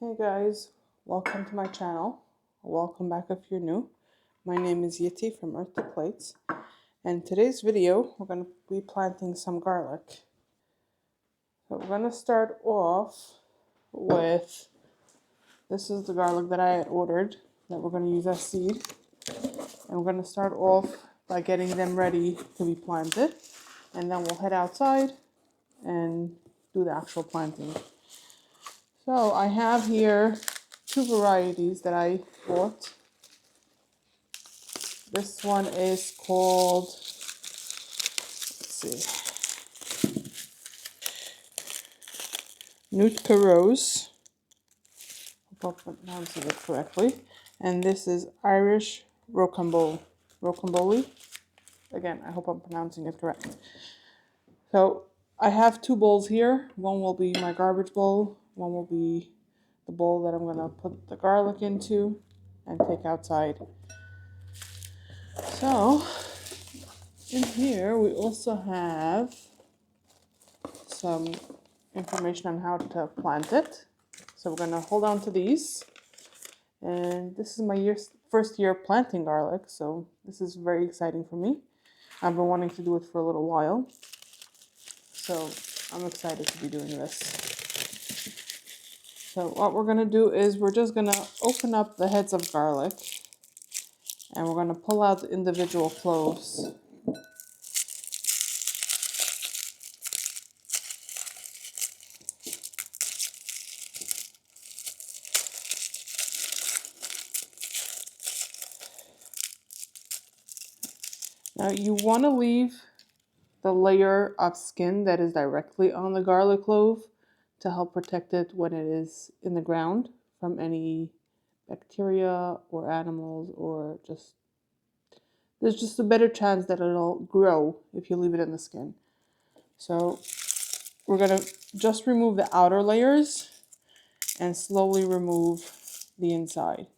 Hey guys, welcome to my channel. Welcome back if you're new. My name is Yeti from Earth to Plates, and in today's video we're going to be planting some garlic. So we're going to start off with, this is the garlic that I had ordered that we're going to use as seed, and we're going to start off by getting them ready to be planted, and then we'll head outside and do the actual planting. So I have here two varieties that I bought. This one is called, let's see, Nootka Rose. Hope I'm pronouncing it correctly. And this is Irish Rocambole. Again, I hope I'm pronouncing it correct. So I have two bowls here. One will be my garbage bowl. One will be the bowl that I'm going to put the garlic into and take outside. So in here we also have some information on how to plant it. So we're going to hold on to these. And this is my first year planting garlic, so this is very exciting for me. I've been wanting to do it for a little while, so I'm excited to be doing this. So what we're going to do is we're just going to open up the heads of garlic, and we're going to pull out the individual cloves. Now you want to leave the layer of skin that is directly on the garlic clove to help protect it when it is in the ground from any bacteria or animals, or there's just a better chance that it'll grow if you leave it in the skin. So we're going to just remove the outer layers and slowly remove the inside.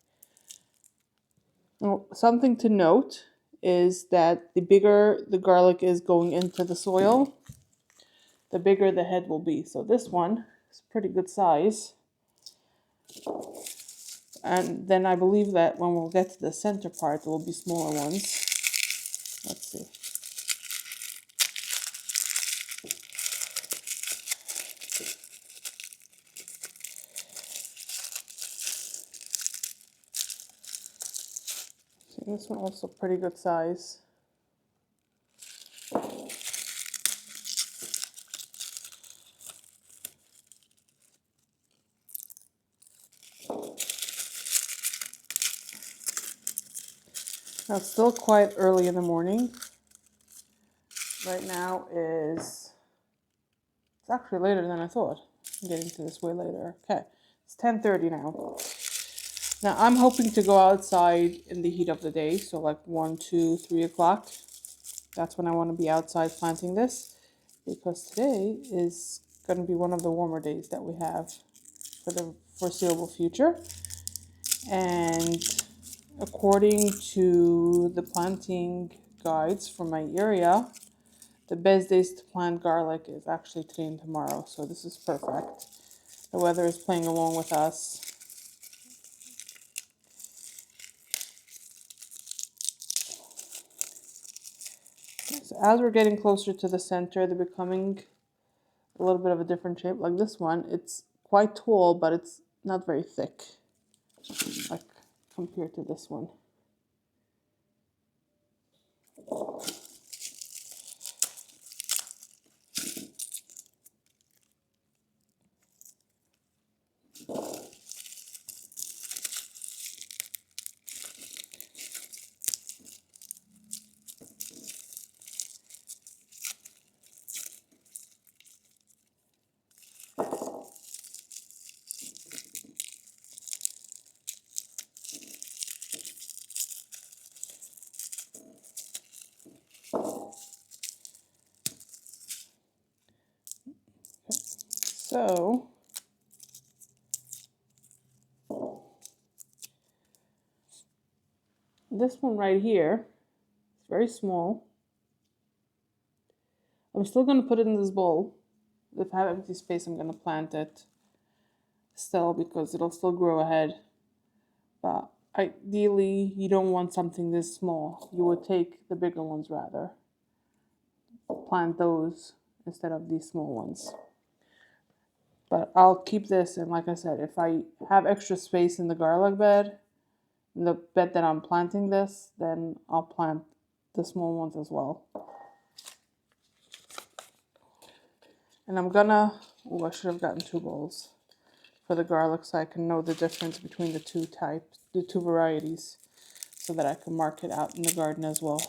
Now, something to note is that the bigger the garlic is going into the soil, the bigger the head will be. So this one is pretty good size. And then I believe that when we'll get to the center part, there will be smaller ones. Let's see. See, this one also pretty good size. Now it's still quite early in the morning. Right now it's actually later than I thought. I'm getting to this way later. Okay, it's 10:30 now. Now I'm hoping to go outside in the heat of the day, so like 1, 2, 3 o'clock. That's when I want to be outside planting this, because today is going to be one of the warmer days that we have for the foreseeable future. And according to the planting guides for my area, the best days to plant garlic is actually today and tomorrow, so this is perfect. The weather is playing along with us. So as we're getting closer to the center, they're becoming a little bit of a different shape. Like this one, it's quite tall, but it's not very thick, like compared to this one. So this one right here is very small. I'm still going to put it in this bowl. If I have empty space, I'm going to plant it still because it'll still grow ahead. But ideally, you don't want something this small. You would take the bigger ones rather. Plant those instead of these small ones. But I'll keep this, and like I said, if I have extra space in the garlic bed, in the bed that I'm planting this, then I'll plant the small ones as well. And I'm gonna, oh, I should have gotten 2 bowls for the garlic so I can know the difference between the two types, the 2 varieties, so that I can mark it out in the garden as well.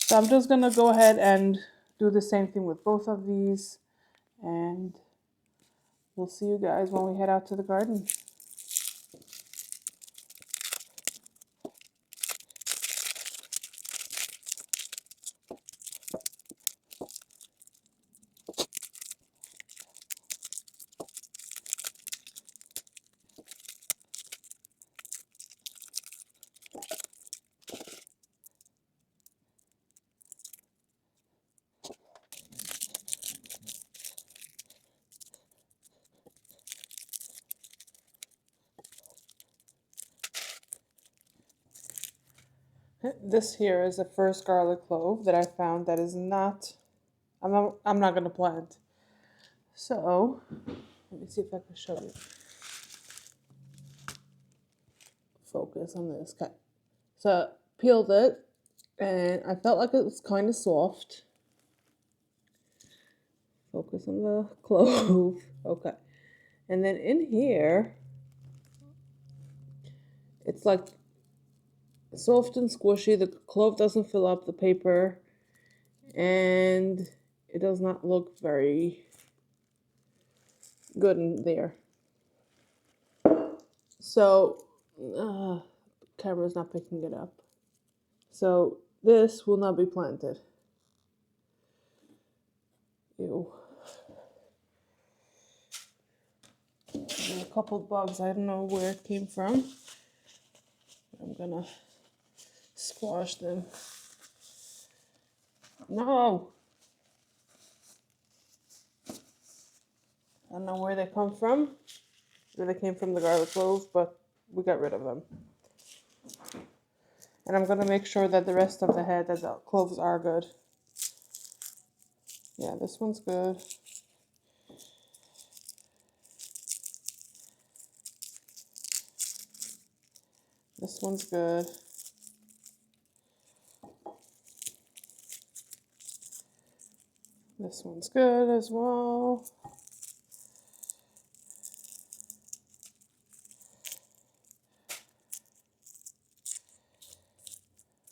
So I'm just gonna go ahead and do the same thing with both of these, and we'll see you guys when we head out to the garden. This here is the first garlic clove that I found that is not, I'm not gonna plant. So, let me see if I can show you. Focus on this. Okay. So, peeled it, and I felt like it was kind of soft. Focus on the clove. Okay. And then in here, it's like soft and squishy. The clove doesn't fill up the paper, and it does not look very good in there. So, camera's not picking it up. So this will not be planted. Ew. And a couple bugs, I don't know where it came from. I'm gonna squash them. No! I don't know where they come from. Where they came from the garlic clove, but we got rid of them. And I'm gonna make sure that the rest of the head, that the cloves are good. Yeah, this one's good. This one's good. This one's good as well.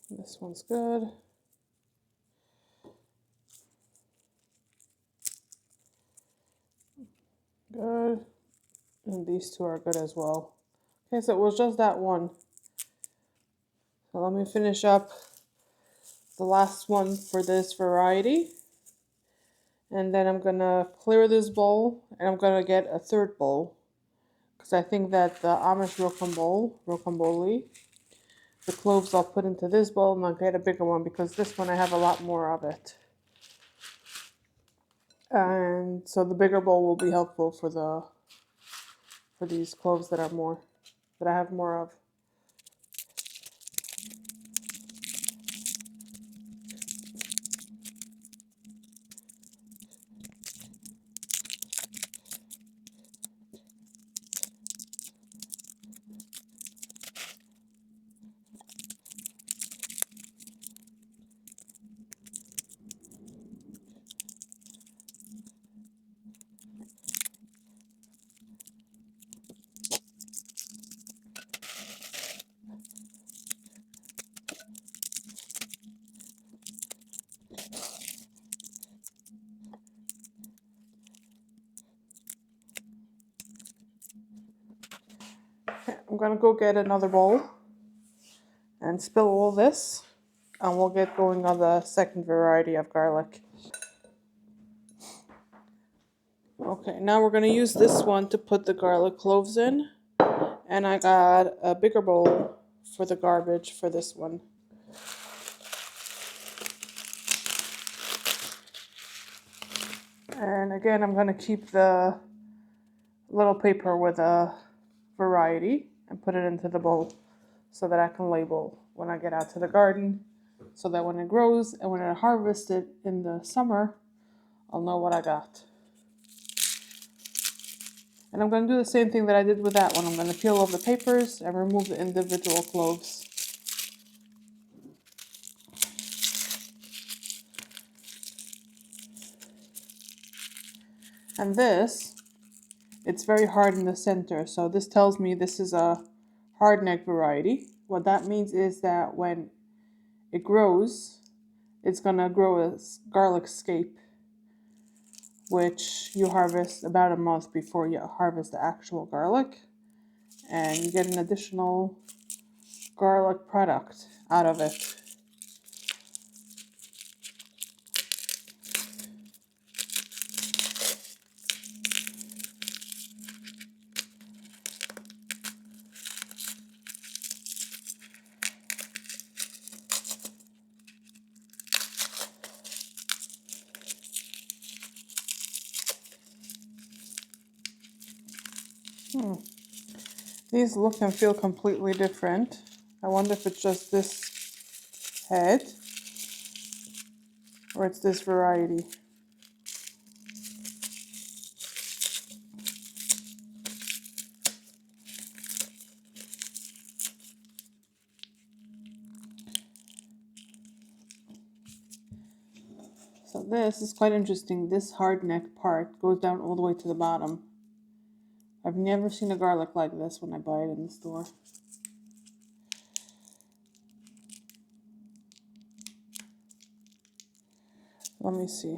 This one's good. Good. And these 2 are good as well. Okay, so it was just that one. So let me finish up the last one for this variety. And then I'm gonna clear this bowl, and I'm gonna get a 3rd bowl. Because I think that the Amish rocambole, the cloves I'll put into this bowl, and I'll get a bigger one because this one I have a lot more of it. And so the bigger bowl will be helpful for these cloves that I have more of. I'm gonna go get another bowl and spill all this, and we'll get going on the second variety of garlic. Okay, now we're gonna use this one to put the garlic cloves in, and I got a bigger bowl for the garbage for this one. And again, I'm gonna keep the little paper with a variety and put it into the bowl so that I can label when I get out to the garden, so that when it grows and when I harvest it in the summer, I'll know what I got. And I'm going to do the same thing that I did with that one. I'm going to peel off the papers and remove the individual cloves. And this, it's very hard in the center. So this tells me this is a hardneck variety. What that means is that when it grows, it's going to grow a garlic scape, which you harvest about a month before you harvest the actual garlic. And you get an additional garlic product out of it. These look and feel completely different. I wonder if it's just this head or it's this variety. So this is quite interesting. This hard neck part goes down all the way to the bottom. I've never seen a garlic like this when I buy it in the store. Let me see.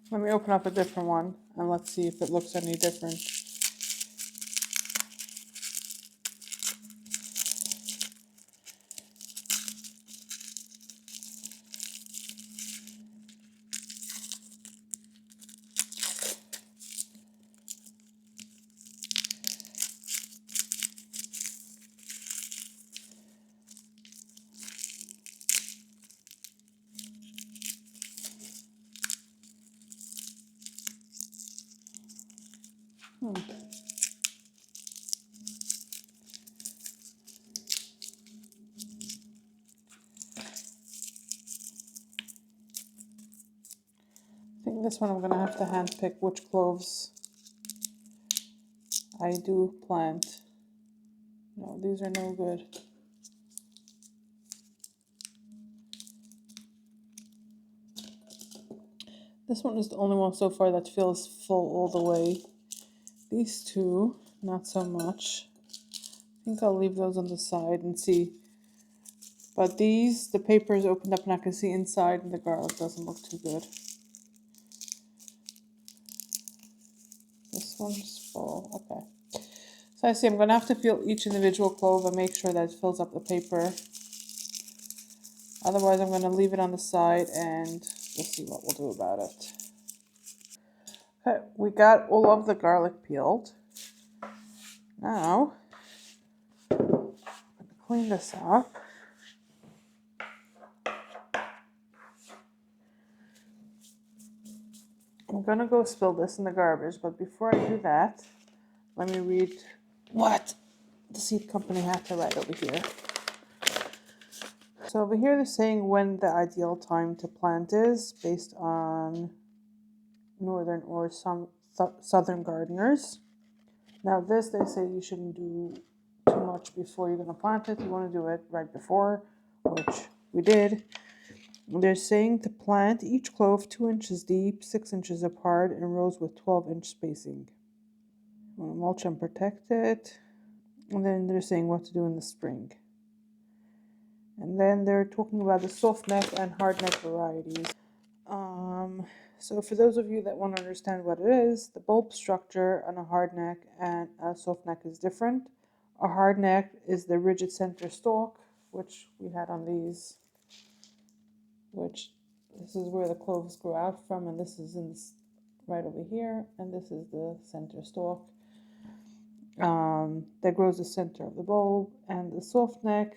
Let me open up a different one and let's see if it looks any different. I think this one I'm going to have to hand pick which cloves I do plant. No, these are no good. This one is the only one so far that feels full all the way. These two, not so much. I think I'll leave those on the side and see. But these, the paper is opened up and I can see inside and the garlic doesn't look too good. This one's full, okay. So I see I'm gonna have to peel each individual clove and make sure that it fills up the paper. Otherwise I'm gonna leave it on the side and we'll see what we'll do about it. Okay, we got all of the garlic peeled. Now, I'm gonna clean this up. I'm gonna go spill this in the garbage, but before I do that, let me read what the seed company had to write over here. So over here they're saying when the ideal time to plant is based on northern or some southern gardeners. Now this, they say you shouldn't do too much before you're going to plant it. You want to do it right before, which we did. They're saying to plant each clove 2 inches deep, 6 inches apart, in rows with 12-inch spacing. You want to mulch and protect it. And then they're saying what to do in the spring. And then they're talking about the soft neck and hard neck varieties. So for those of you that want to understand what it is, the bulb structure on a hard neck and a soft neck is different. A hard neck is the rigid center stalk, which we had on these, which this is where the cloves grow out from, and this is in this, right over here, and this is the center stalk. That grows the center of the bulb, and the soft neck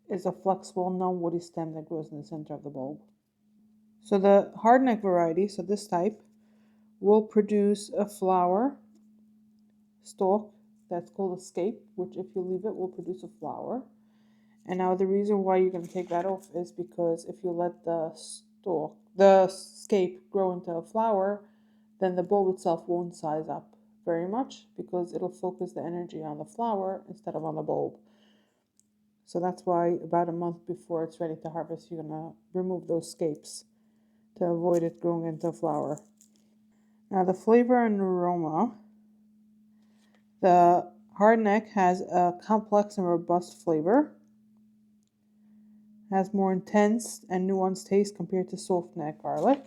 is a flexible, non-woody stem that grows in the center of the bulb. So the hard neck variety, so this type, will produce a flower stalk that's called a scape, which if you leave it will produce a flower. And now the reason why you're going to take that off is because if you let the scape grow into a flower, then the bulb itself won't size up very much because it'll focus the energy on the flower instead of on the bulb. So that's why about a month before it's ready to harvest, you're going to remove those scapes to avoid it growing into a flower. Now the flavor and aroma. The hardneck has a complex and robust flavor, has more intense and nuanced taste compared to softneck garlic,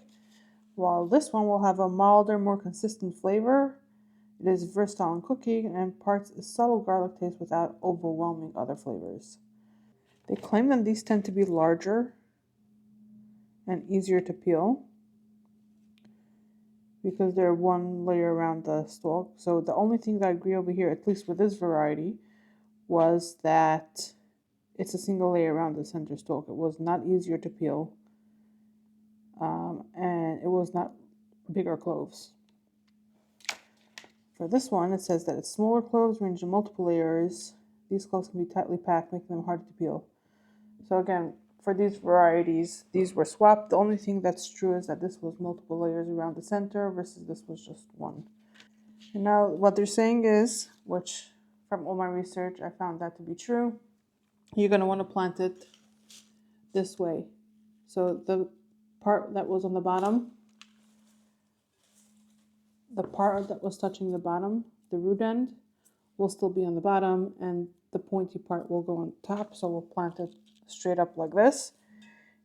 while this one will have a milder, more consistent flavor. It is versatile in cooking and imparts a subtle garlic taste without overwhelming other flavors. They claim that these tend to be larger and easier to peel because they're one layer around the stalk. So the only thing that I agree over here, at least with this variety, was that it's a single layer around the center stalk. It was not easier to peel, and it was not bigger cloves. For this one, it says that it's smaller cloves ranged in multiple layers. These cloves can be tightly packed, making them harder to peel. So again, for these varieties, these were swapped. The only thing that's true is that this was multiple layers around the center versus this was just one. And now what they're saying is, which from all my research, I found that to be true, you're going to want to plant it this way. So the part that was on the bottom, the part that was touching the bottom, the root end, will still be on the bottom and the pointy part will go on top. So we'll plant it straight up like this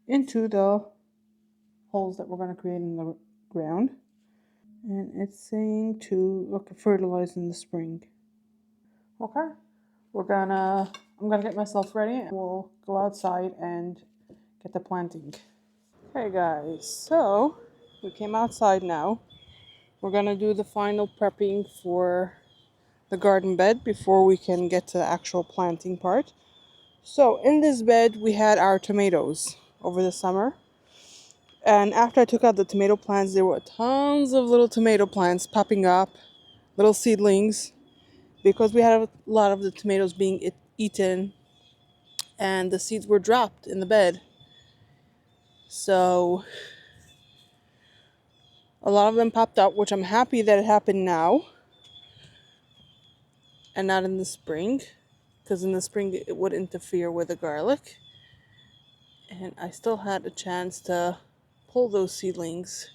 into the holes that we're going to create in the ground. And it's saying to look at fertilize in the spring. Okay, I'm gonna get myself ready and we'll go outside and get the planting. Okay guys, so we came outside now. We're gonna do the final prepping for the garden bed before we can get to the actual planting part. So in this bed we had our tomatoes over the summer. And after I took out the tomato plants, there were tons of little tomato plants popping up, little seedlings, because we had a lot of the tomatoes being eaten and the seeds were dropped in the bed. So a lot of them popped up, which I'm happy that it happened now and not in the spring, because in the spring it would interfere with the garlic. And I still had a chance to pull those seedlings.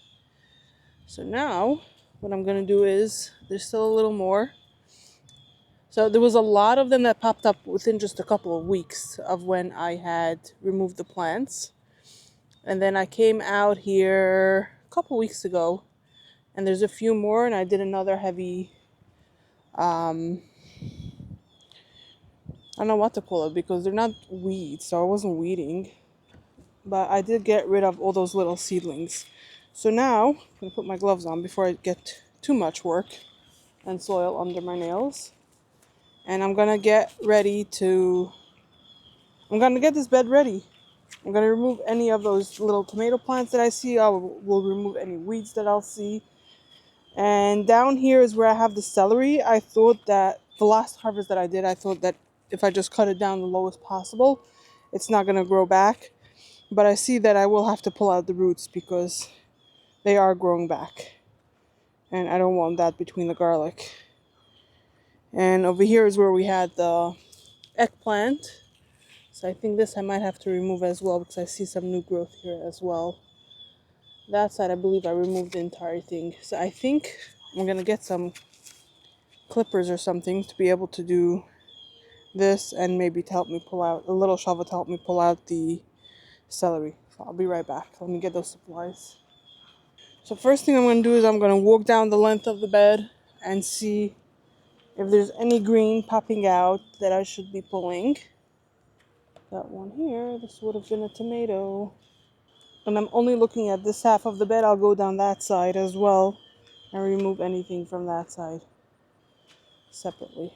So now what I'm going to do is, there's still a little more. So there was a lot of them that popped up within just a couple of weeks of when I had removed the plants. And then I came out here a couple weeks ago and there's a few more, and I did another heavy, I don't know what to call it because they're not weeds, so I wasn't weeding. But I did get rid of all those little seedlings. So now I'm going to put my gloves on before I get too much work and soil under my nails. And I'm going to get this bed ready. I'm going to remove any of those little tomato plants that I see. I will remove any weeds that I'll see. And down here is where I have the celery. I thought that the last harvest that I did, I thought that if I just cut it down the lowest possible, it's not going to grow back. But I see that I will have to pull out the roots because they are growing back. And I don't want that between the garlic. And over here is where we had the eggplant. So I think this I might have to remove as well because I see some new growth here as well. That side, I believe I removed the entire thing. So I think I'm going to get some clippers or something to be able to do this and maybe to help me pull out, a little shovel to help me pull out the celery. So I'll be right back. Let me get those supplies. So first thing I'm going to do is I'm going to walk down the length of the bed and see if there's any green popping out that I should be pulling. That one here, this would have been a tomato. And I'm only looking at this half of the bed. I'll go down that side as well and remove anything from that side separately.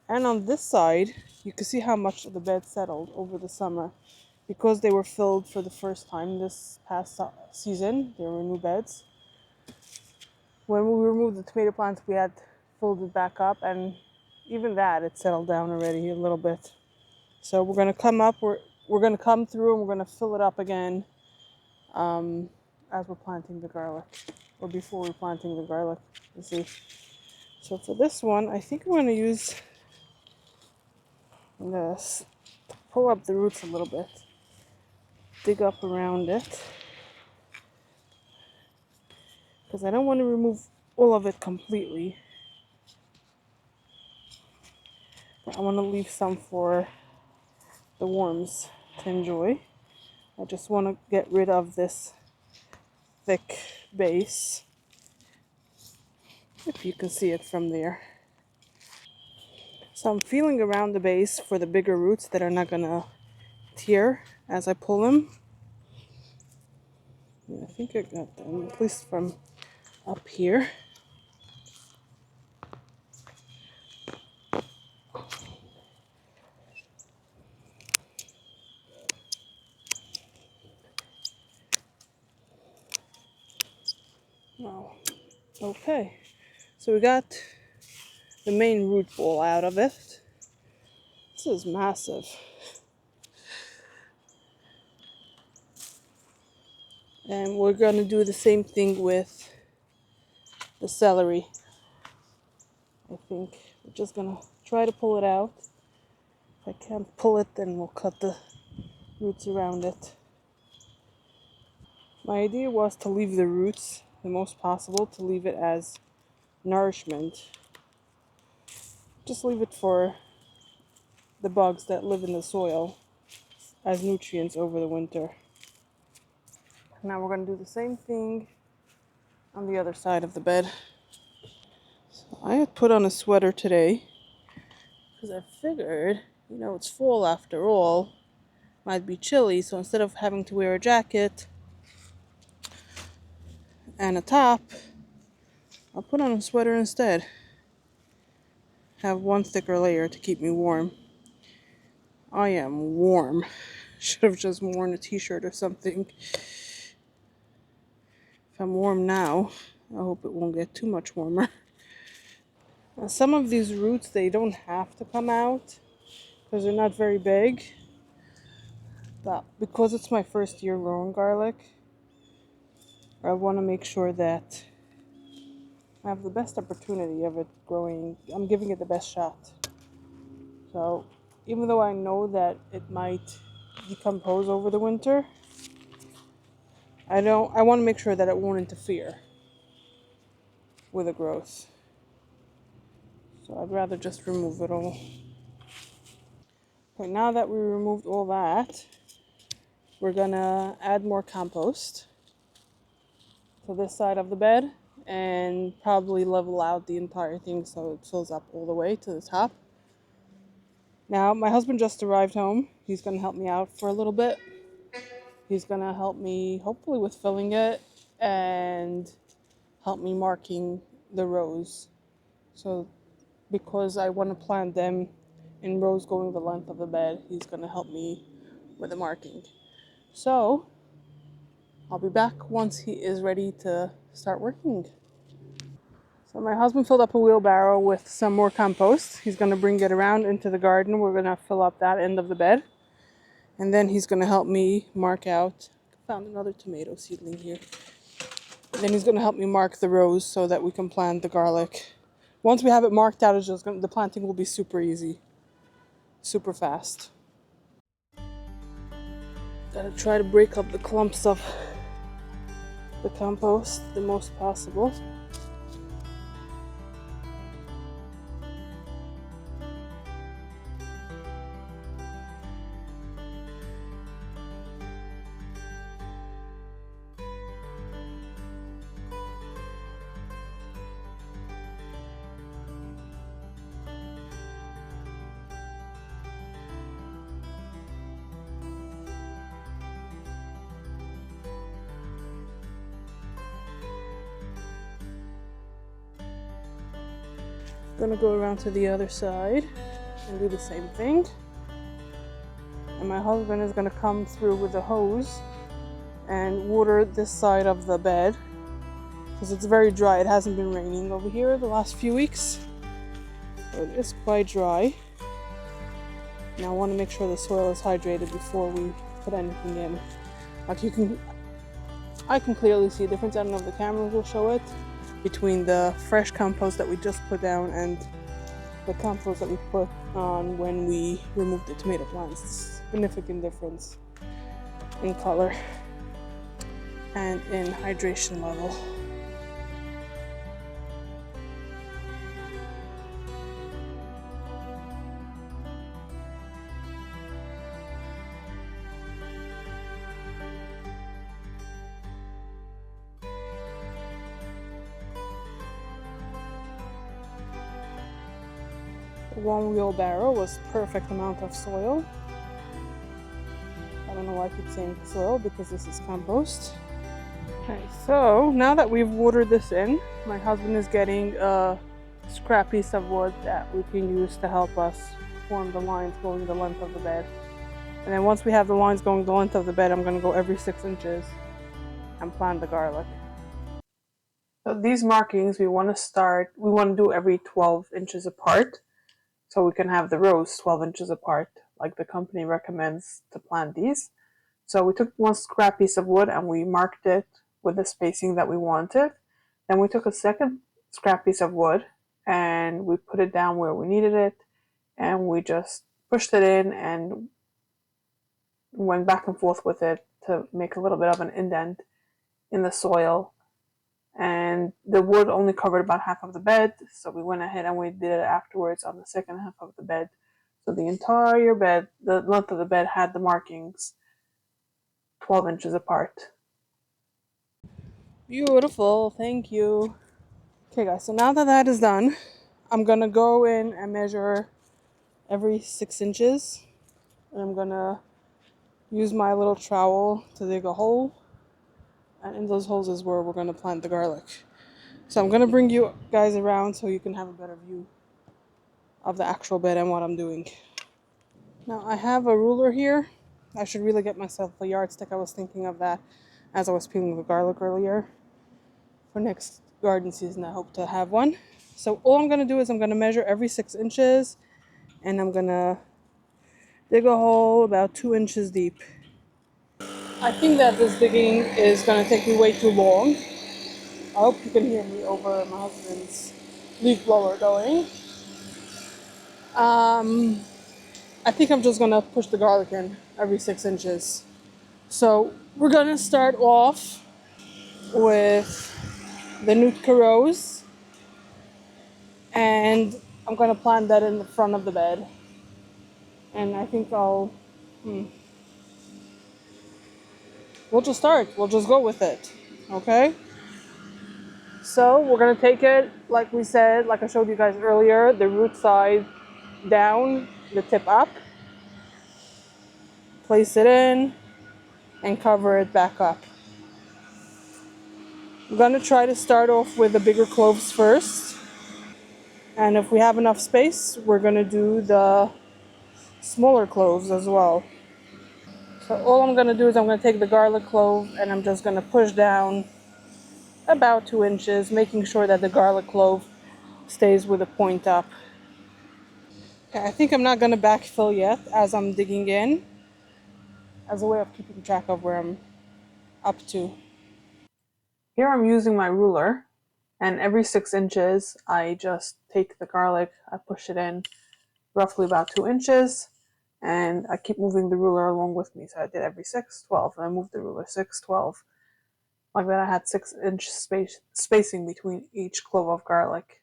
And on this side, you can see how much the bed settled over the summer. because they were filled for the first time this past season. There were new beds. When we removed the tomato plants, we had filled it back up, and even that, it settled down already a little bit. So we're gonna come up, we're gonna come through and we're gonna fill it up again as we're planting the garlic, or before we're planting the garlic. You see. So for this one, I think I'm gonna use this, pull up the roots a little bit, dig up around it, because I don't want to remove all of it completely. I want to leave some for the worms to enjoy. I just want to get rid of this thick base, if you can see it from there. So I'm feeling around the base for the bigger roots that are not gonna tear as I pull them. I think I got them, at least from up here. Oh, okay. So we got the main root ball out of it. This is massive. And we're gonna do the same thing with the celery. I think we're just gonna try to pull it out. If I can't pull it, then we'll cut the roots around it. My idea was to leave the roots the most possible, to leave it as nourishment. Just leave it for the bugs that live in the soil as nutrients over the winter. Now we're going to do the same thing on the other side of the bed. So I had put on a sweater today because I figured, it's fall after all. Might be chilly, so instead of having to wear a jacket and a top, I'll put on a sweater instead. Have one thicker layer to keep me warm. I am warm. Should have just worn a t-shirt or something. If I'm warm now, I hope it won't get too much warmer. Now, some of these roots, they don't have to come out because they're not very big. But because it's my first year growing garlic, I want to make sure that I have the best opportunity of it growing. I'm giving it the best shot. So even though I know that it might decompose over the winter, I want to make sure that it won't interfere with the growth. So I'd rather just remove it all. Okay, now that we removed all that, we're gonna add more compost to this side of the bed and probably level out the entire thing so it fills up all the way to the top. Now, my husband just arrived home. He's gonna help me out for a little bit. He's gonna help me hopefully with filling it and help me marking the rows. So because I want to plant them in rows going the length of the bed, he's gonna help me with the marking. So I'll be back once he is ready to start working. So my husband filled up a wheelbarrow with some more compost. He's gonna bring it around into the garden. We're gonna fill up that end of the bed. And then he's gonna help me mark out. I found another tomato seedling here. And then he's gonna help me mark the rows so that we can plant the garlic. Once we have it marked out, the planting will be super easy, super fast. Gotta try to break up the clumps of the compost the most possible. I'm gonna go around to the other side and do the same thing. I'm and my husband is going to come through with a hose and water this side of the bed because it's very dry. It hasn't been raining over here the last few weeks, so it is quite dry. And I want to make sure the soil is hydrated before we put anything in. Like I can clearly see a difference. I don't know if the camera will show it between the fresh compost that we just put down and the compost that we put on when we removed the tomato plants. Significant difference in color and in hydration level. One wheelbarrow was perfect amount of soil. I don't know why I keep saying soil because this is compost. Okay, so now that we've watered this in, my husband is getting a scrap piece of wood that we can use to help us form the lines going the length of the bed. And then once we have the lines going the length of the bed, I'm going to go every 6 inches and plant the garlic. So these markings we want to do every 12 inches apart. So we can have the rows 12 inches apart, like the company recommends to plant these. So we took one scrap piece of wood and we marked it with the spacing that we wanted. Then we took a second scrap piece of wood and we put it down where we needed it, and we just pushed it in and went back and forth with it to make a little bit of an indent in the soil. And the wood only covered about half of the bed, so we went ahead and we did it afterwards on the second half of the bed. So the entire bed, the length of the bed, had the markings 12 inches apart. Beautiful, thank you. Okay guys, so now that that is done, I'm gonna go in and measure every 6 inches. And I'm gonna use my little trowel to dig a hole. And in those holes is where we're gonna plant the garlic. So I'm going to bring you guys around so you can have a better view of the actual bed and what I'm doing. Now I have a ruler here. I should really get myself a yardstick. I was thinking of that as I was peeling the garlic earlier. For next garden season I hope to have one. So all I'm going to do is I'm going to measure every 6 inches and I'm going to dig a hole about 2 inches deep. I think that this digging is going to take me way too long. I hope you can hear me over my husband's leaf blower going. I think I'm just gonna push the garlic in every 6 inches. So we're gonna start off with the Nootka Rose, and I'm gonna plant that in the front of the bed. And I think we'll just start. We'll just go with it, okay? So we're gonna take it, like we said, like I showed you guys earlier, the root side down, the tip up. Place it in and cover it back up. I'm gonna try to start off with the bigger cloves first. And if we have enough space, we're gonna do the smaller cloves as well. So all I'm gonna do is I'm gonna take the garlic clove and I'm just gonna push down about 2 inches, making sure that the garlic clove stays with a point up. Okay, I think I'm not gonna backfill yet as I'm digging in, as a way of keeping track of where I'm up to. Here I'm using my ruler, and every 6 inches I just take the garlic, I push it in roughly about 2 inches, and I keep moving the ruler along with me. So I did every 6, 12, and I moved the ruler 6, 12. Like that I had 6 inch spacing between each clove of garlic.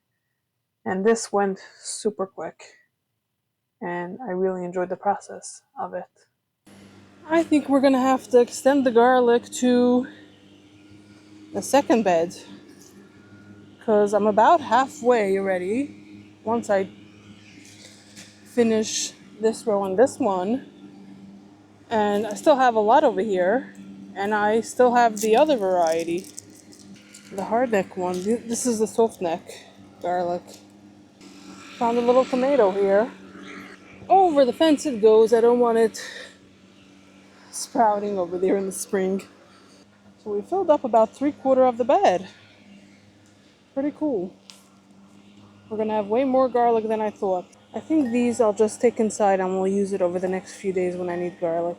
And this went super quick, and I really enjoyed the process of it. I think we're gonna have to extend the garlic to the second bed, because I'm about halfway already. Once I finish this row and this one, and I still have a lot over here, and I still have the other variety, the hard neck one. This is the soft neck garlic. Found a little tomato here. Over the fence it goes. I don't want it sprouting over there in the spring. So we filled up about 3/4 of the bed. Pretty cool. We're gonna have way more garlic than I thought. I think these I'll just take inside and we'll use it over the next few days when I need garlic.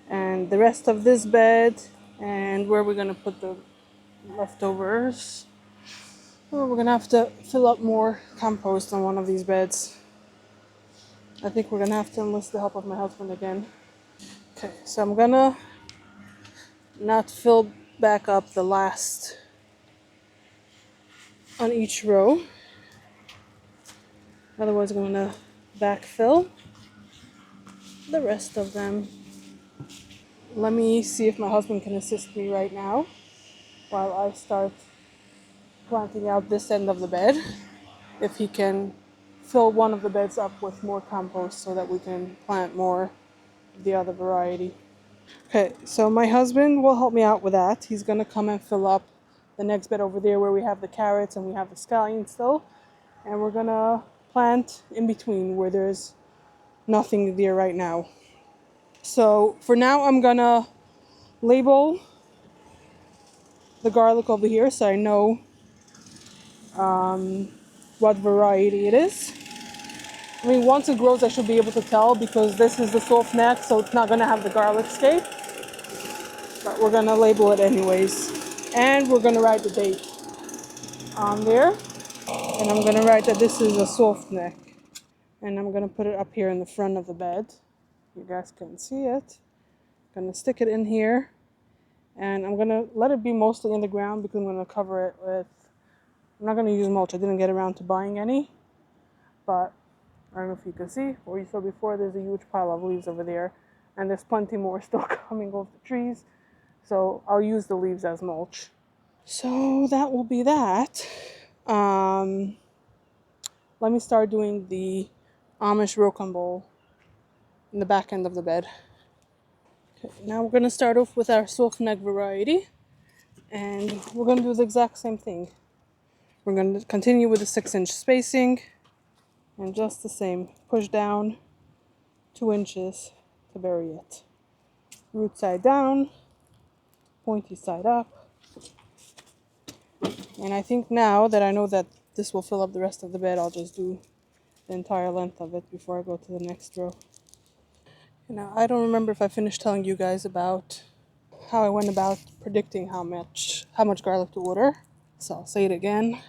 And the rest of this bed, and where we're gonna put the leftovers, well, we're gonna have to fill up more compost on one of these beds. I think we're gonna have to enlist the help of my husband again. Okay, so I'm gonna not fill back up the last on each row. Otherwise, I'm gonna backfill the rest of them. Let me see if my husband can assist me right now while I start planting out this end of the bed. If he can fill one of the beds up with more compost so that we can plant more of the other variety. Okay, so my husband will help me out with that. He's gonna come and fill up the next bed over there where we have the carrots and we have the scallions still. And we're gonna plant in between where there's nothing there right now. So for now, I'm gonna label the garlic over here so I know what variety it is. I mean, once it grows, I should be able to tell because this is the soft neck, so it's not gonna have the garlic scape. But we're gonna label it anyways. And we're gonna write the date on there. And I'm gonna write that this is a soft neck. And I'm gonna put it up here in the front of the bed. You guys can see it. I'm gonna stick it in here. And I'm gonna let it be mostly in the ground because I'm gonna cover it with, I'm not gonna use mulch. I didn't get around to buying any. But I don't know if you can see or you saw before, there's a huge pile of leaves over there. And there's plenty more still coming off the trees. So I'll use the leaves as mulch. So that will be that. Let me start doing the Amish rocambole in the back end of the bed. Okay, now we're going to start off with our soft neck variety. And we're going to do the exact same thing. We're going to continue with the 6-inch spacing. And just the same, push down 2 inches to bury it. Root side down, pointy side up. And I think now that I know that this will fill up the rest of the bed, I'll just do the entire length of it before I go to the next row. Now, I don't remember if I finished telling you guys about how I went about predicting how much garlic to order. So I'll say it again.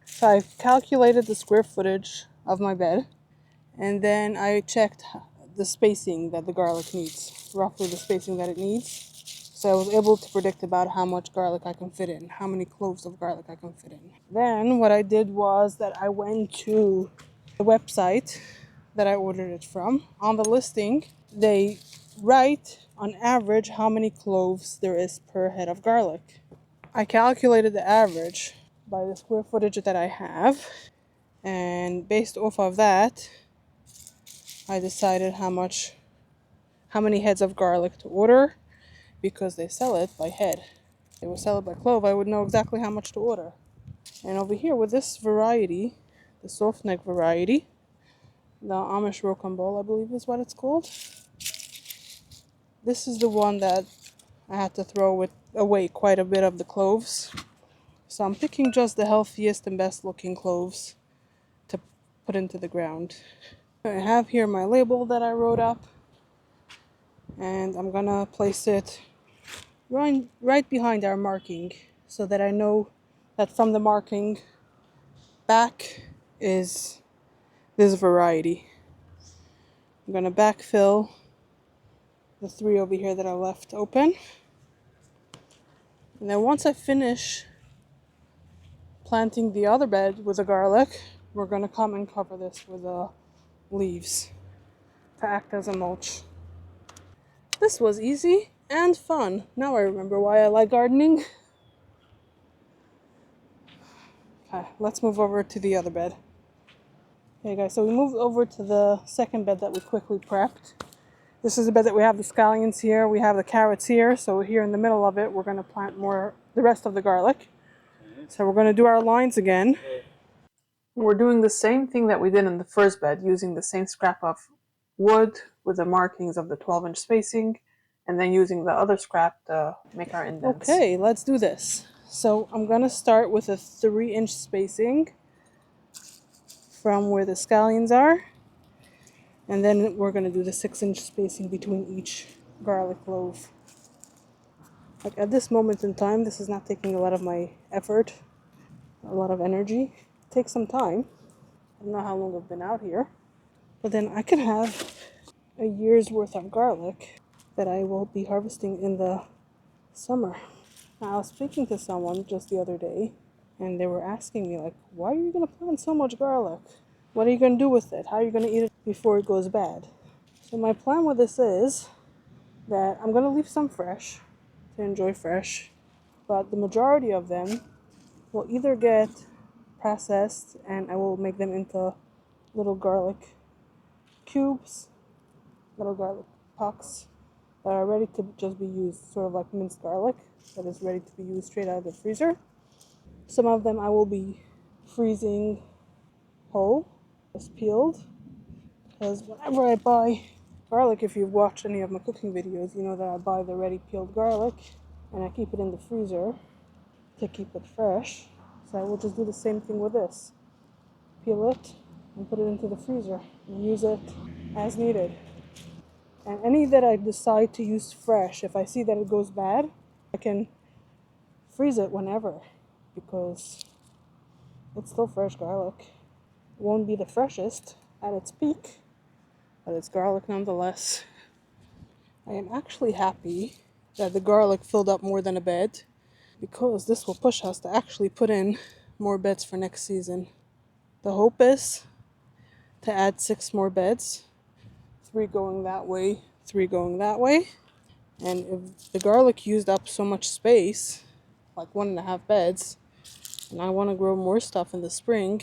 So I calculated the square footage of my bed, and then I checked the spacing that the garlic needs, roughly the spacing that it needs. So I was able to predict about how much garlic I can fit in, how many cloves of garlic I can fit in. Then what I did was that I went to the website that I ordered it from. On the listing, they write on average how many cloves there is per head of garlic. I calculated the average by the square footage that I have, and based off of that, I decided how many heads of garlic to order, because they sell it by head. If they would sell it by clove, I would know exactly how much to order. And over here with this variety, the soft neck variety, the Amish rocambole, I believe is what it's called. This is the one that I had to throw away quite a bit of the cloves. So I'm picking just the healthiest and best looking cloves to put into the ground. I have here my label that I wrote up, and I'm gonna place it right behind our marking so that I know that from the marking back is this variety. I'm gonna backfill the 3 over here that I left open. And then once I finish planting the other bed with the garlic, we're gonna come and cover this with the leaves to act as a mulch. This was easy and fun. Now I remember why I like gardening. Okay, let's move over to the other bed. Okay guys, so we moved over to the second bed that we quickly prepped. This is the bed that we have the scallions here, we have the carrots here, so here in the middle of it we're going to plant the rest of the garlic. So we're going to do our lines again. We're doing the same thing that we did in the first bed, using the same scrap of wood, with the markings of the 12-inch spacing, and then using the other scrap to make our indents. Okay, let's do this. So I'm gonna start with a 3-inch spacing from where the scallions are, and then we're gonna do the 6-inch spacing between each garlic clove. Like at this moment in time, this is not taking a lot of my effort, a lot of energy. It takes some time. I don't know how long I've been out here, but then I could have a year's worth of garlic that I will be harvesting in the summer. Now, I was speaking to someone just the other day, and they were asking me, like, why are you going to plant so much garlic? What are you going to do with it? How are you going to eat it before it goes bad? So my plan with this is that I'm going to leave some fresh to enjoy fresh, but the majority of them will either get processed and I will make them into little garlic cubes, little garlic pucks that are ready to just be used, sort of like minced garlic that is ready to be used straight out of the freezer. Some of them I will be freezing whole, just peeled, because whenever I buy garlic, if you've watched any of my cooking videos, you know that I buy the ready peeled garlic and I keep it in the freezer to keep it fresh. So I will just do the same thing with this. Peel it and put it into the freezer and use it as needed. And any that I decide to use fresh, if I see that it goes bad, I can freeze it whenever, because it's still fresh garlic. It won't be the freshest at its peak, but it's garlic nonetheless. I am actually happy that the garlic filled up more than a bed, because this will push us to actually put in more beds for next season. The hope is to add 6 more beds, 3 going that way, 3 going that way. And if the garlic used up so much space, like 1.5 beds, and I want to grow more stuff in the spring,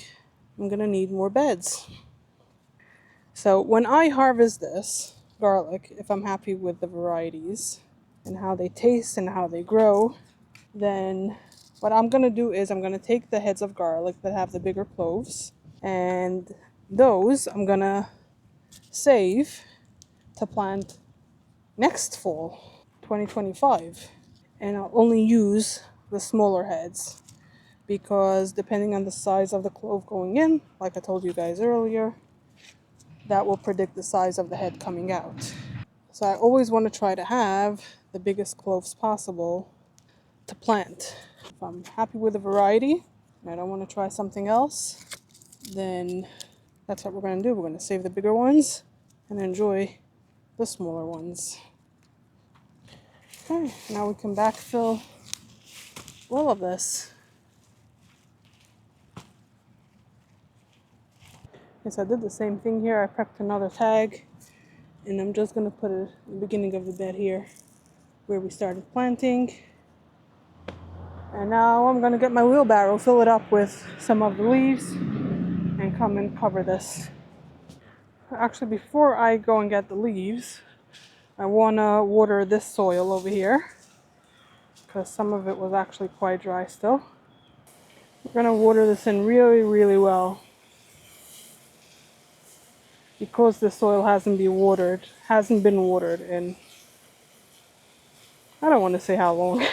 I'm gonna need more beds. So when I harvest this garlic, if I'm happy with the varieties and how they taste and how they grow, then what I'm gonna do is I'm gonna take the heads of garlic that have the bigger cloves, and those I'm gonna save to plant next fall, 2025. And I'll only use the smaller heads, because depending on the size of the clove going in, like I told you guys earlier, that will predict the size of the head coming out. So I always want to try to have the biggest cloves possible to plant. If I'm happy with the variety and I don't want to try something else, then that's what we're going to do. We're going to save the bigger ones and enjoy the smaller ones. Okay, now we can backfill all of this. Yes, I did the same thing here. I prepped another tag, and I'm just going to put it in the beginning of the bed here where we started planting. And now I'm going to get my wheelbarrow, fill it up with some of the leaves, and come and cover this. Actually, before I go and get the leaves, I want to water this soil over here, because some of it was actually quite dry still. We're going to water this in really, really well, because the soil hasn't been watered in, I don't want to say how long.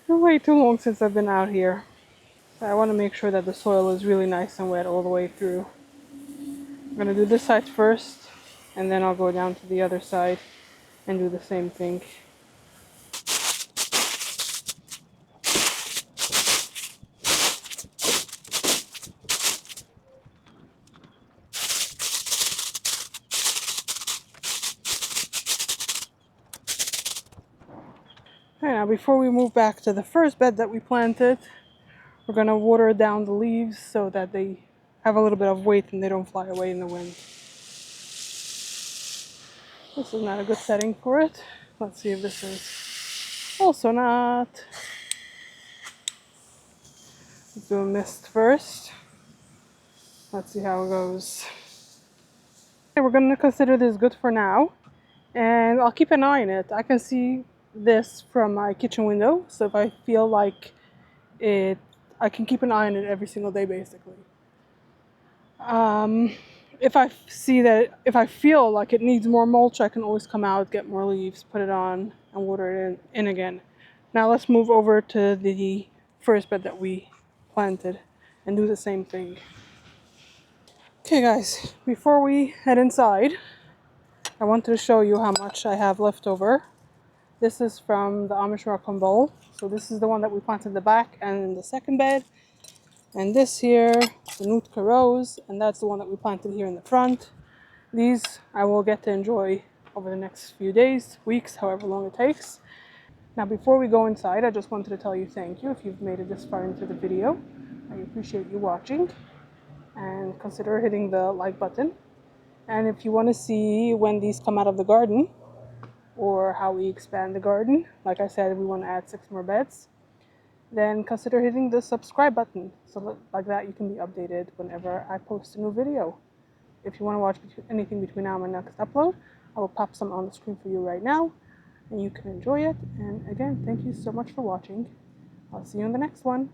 Way too long since I've been out here. So I want to make sure that the soil is really nice and wet all the way through. I'm going to do this side first, and then I'll go down to the other side and do the same thing. Okay, now before we move back to the first bed that we planted, we're going to water down the leaves so that they have a little bit of weight and they don't fly away in the wind. This is not a good setting for it. Let's see if this is also not. Let's do a mist first. Let's see how it goes. Okay, we're going to consider this good for now, and I'll keep an eye on it. I can see this from my kitchen window, so if I feel like it, I can keep an eye on it every single day basically. if I see that, if I feel like it needs more mulch, I can always come out, get more leaves, put it on, and water it in again. Now let's move over to the first bed that we planted and do the same thing. Okay guys, before we head inside, I wanted to show you how much I have left over. This is from the Amish Rockland Bowl. So this is the one that we planted in the back and in the second bed. And this here, the Nootka Rose, and that's the one that we planted here in the front. These I will get to enjoy over the next few days, weeks, however long it takes. Now before we go inside, I just wanted to tell you thank you if you've made it this far into the video. I appreciate you watching, and consider hitting the like button. And if you want to see when these come out of the garden, or how we expand the garden, like I said, we want to add 6 more beds, then consider hitting the subscribe button, so like that you can be updated whenever I post a new video. If you want to watch anything between now and my next upload, I will pop some on the screen for you right now, and you can enjoy it. And again, thank you so much for watching. I'll see you in the next one.